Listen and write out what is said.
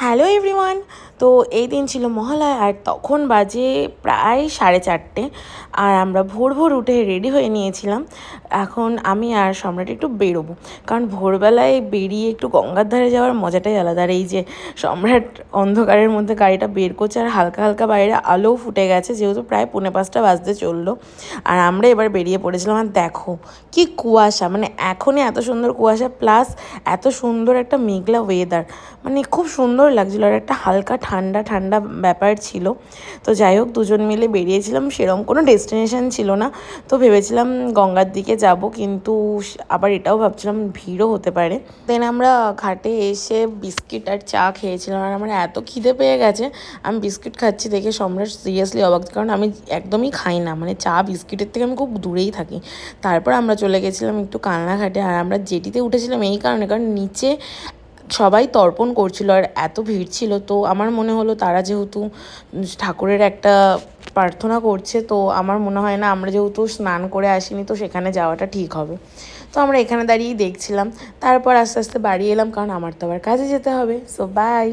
Hello everyone. তো এই দিন ছিল মহালয়া আর তখন বাজে প্রায় 4:30। আর আমরা ভোর ভোর উঠে রেডি হয়ে নিয়েছিলাম। এখন আমি আর সম্রাট একটু বেরোবো, কারণ ভোরবেলায় বেরিয়ে একটু গঙ্গার ধারে যাওয়ার মজাটাই আলাদা। আর এই যে সম্রাট অন্ধকারের মধ্যে গাড়িটা বের করছে আর হালকা হালকা বাইরে আলোও ফুটে গেছে, যেহেতু প্রায় 4:45 বাজতে চললো। আর আমরা এবার বেরিয়ে পড়েছিলাম। আর দেখো কি কুয়াশা, মানে এখনই এত সুন্দর কুয়াশা, প্লাস এত সুন্দর একটা মেঘলা ওয়েদার, মানে খুব সুন্দর লাগছিলো। আর একটা হালকা ঠান্ডা ঠান্ডা ব্যাপার ছিল। তো যাই হোক, দুজন মিলে বেরিয়েছিলাম। সেরকম কোনো ডেস্টিনেশন ছিল না, তো ভেবেছিলাম গঙ্গার দিকে যাব, কিন্তু আবার এটাও ভাবছিলাম ভিড়ও হতে পারে। দেন আমরা ঘাটে এসে বিস্কিট আর চা খেয়েছিলাম। আর আমার এত খিদে পেয়ে গেছে, আমি বিস্কিট খাচ্ছি দেখে সম্রাট সিরিয়াসলি অবাক, কারণ আমি একদমই খাই না, মানে চা বিস্কিটের থেকে আমি খুব দূরেই থাকি। তারপর আমরা চলে গেছিলাম একটু কালনাঘাটে। আর আমরা জেটিতে উঠেছিলাম এই কারণে, কারণ নিচে সবাই তর্পণ করছিল আর এত ভিড় ছিল। তো আমার মনে হলো তারা যেহেতু ঠাকুরের একটা প্রার্থনা করছে, তো আমার মনে হয় না, আমরা যেহেতু স্নান করে আসিনি, তো সেখানে যাওয়াটা ঠিক হবে। তো আমরা এখানে দাঁড়িয়েই দেখছিলাম। তারপর আস্তে আস্তে বাড়ি এলাম, কারণ আমার তো আবার কাজে যেতে হবে। So by.